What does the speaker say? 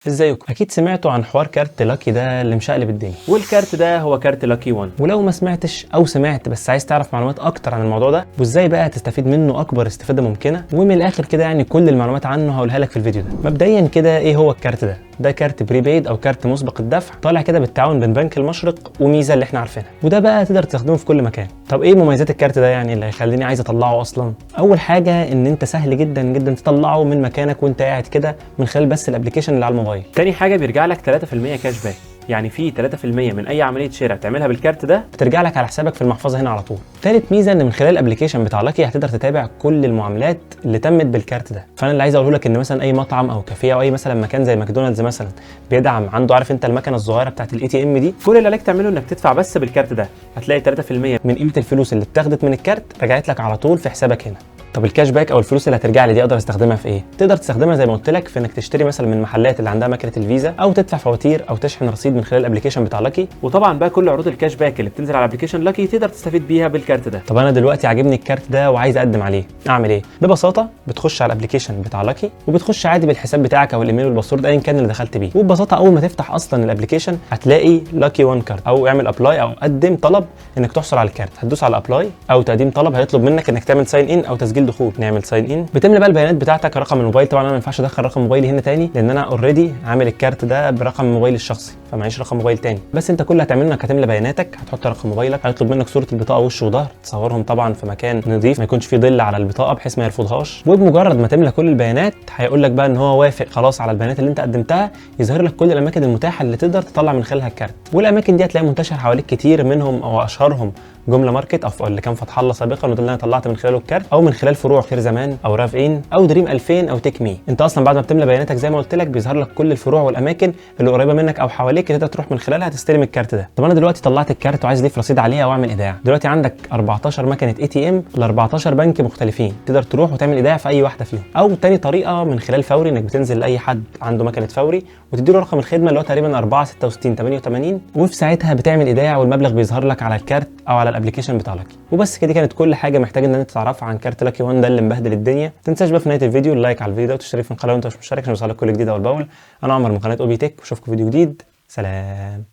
ازيكم؟ اكيد سمعتوا عن حوار كارت لاكي ده اللي مشقلب الدنيا، والكارت ده هو كارت لاكي 1. ولو ما سمعتش او سمعت بس عايز تعرف معلومات اكتر عن الموضوع ده وازاي بقى تستفيد منه اكبر استفاده ممكنه، ومن الاخر كده يعني كل المعلومات عنه هقولها لك في الفيديو ده. مبدئيا كده ايه هو الكارت ده؟ ده كارت بريبيد او كارت مسبق الدفع، طالع كده بالتعاون بين بنك المشرق وميزه اللي احنا عارفينها، وده بقى تقدر تستخدمه في كل مكان. طب ايه مميزات الكارت ده يعني اللي هيخليني عايز اطلعه اصلا؟ اول حاجه ان انت سهل جدا جدا تطلعه من مكانك وانت قاعد كده من خلال بس الابلكيشن اللي على الموبايل. تاني حاجه بيرجع لك 3% كاش باك، يعني في 3% من اي عمليه شراء تعملها بالكارت ده بترجع لك على حسابك في المحفظه هنا على طول. تالت ميزه ان من خلال الابلكيشن بتاع لاكي هتقدر تتابع كل المعاملات اللي تمت بالكارت ده. فانا اللي عايز اقوله لك ان مثلا اي مطعم او كافيه او اي مثلا مكان زي ماكدونالدز مثلا بيدعم عنده، عارف انت المكنه الصغيره بتاعت الاي تي ام دي، كل اللي عليك تعمله انك تدفع بس بالكارت ده، هتلاقي 3% من قيمه الفلوس اللي اتاخدت من الكارت رجعت لك على طول في حسابك هنا. طب الكاش باك او الفلوس اللي هترجع لي دي اقدر استخدمها في ايه؟ تقدر تستخدمها زي ما قلت لك في انك تشتري مثلا من المحلات اللي عندها ماكينه الفيزا، او تدفع فواتير، او تشحن رصيد من خلال الابلكيشن بتاع لاكي. وطبعا بقى كل عروض الكاش باك اللي بتنزل على ابلكيشن لاكي تقدر تستفيد بيها بالكارت ده. طب انا دلوقتي عاجبني الكارت ده وعايز اقدم عليه، اعمل ايه؟ ببساطه بتخش على الابلكيشن بتاع لاكي وبتخش عادي بالحساب بتاعك او الايميل والباسورد ايا كان اللي دخلت بيه، وببساطه اول ما تفتح اصلا الابلكيشن هتلاقي لاكي 1 كارت، او اعمل ابلاي او قدم طلب انك تحصل على الكارت. هتدوس على ابلاي او تقديم طلب، هيطلب منك انك تعمل ساين ان او تسجيل دخول. نعمل ساين ان، بتملى بقى البيانات بتاعتك، رقم الموبايل. طبعا انا ما ينفعش ادخل رقم موبايلي هنا تاني لان انا اوريدي عامل الكارت ده برقم موبايلي الشخصي، فمعيش رقم موبايل تاني. بس انت كل اللي هتعمله انك هتملى بياناتك، هتحط رقم موبايلك، هيطلب منك صوره البطاقه وش وظهر، تصورهم طبعا في مكان نظيف ما يكونش فيه ظل على البطاقه بحيث ما يرفضهاش. وبمجرد ما تملى كل البيانات هيقول لك بقى ان هو وافق خلاص على البيانات اللي انت قدمتها، يظهر لك كل الاماكن المتاحه اللي تقدر تطلع من خلالها الكارت. والاماكن دي هتلاقيها منتشره حواليك كتير، منهم او اشهرهم جمله ماركت او اللي كان فتح الله سابقا وده اللي انا طلعت من خلاله الكارت، او من خلال فروع خير زمان او راف ان او دريم 2000 او تيك مي. انت اصلا بعد ما بتملى بياناتك زي ما قلت لك بيظهر لك كل الفروع والاماكن اللي قريبه منك او حواليك تقدر تروح من خلالها تستلم الكارت ده. طب انا دلوقتي طلعت الكارت وعايز اضيف رصيد عليه او اعمل ايداع. دلوقتي عندك 14 مكنه اي تي ام ل 14 بنك مختلفين، تقدر تروح وتعمل ايداع في اي واحده فيهم. او تاني طريقه من خلال فوري، انك بتنزل لاي حد عنده مكنه فوري وتدي له رقم الخدمه اللي هو تقريبا 4 66 88، وفي ساعتها بتعمل ايداع والمبلغ بيظهر لك على الكارت او على الابلكيشن بتاع لاكي. وبس كده كانت كل حاجه محتاج ان انت تعرفها عن كارت لاكي 1 ده اللي مبهدل الدنيا. ما تنساش بقى في نهايه الفيديو اللايك على الفيديو ده وتشترك في القناه وانت مش مشترك عشان يوصلك كل جديد اول باول. انا عمر من قناه OB Tech واشوفكم فيديو جديد. سلام.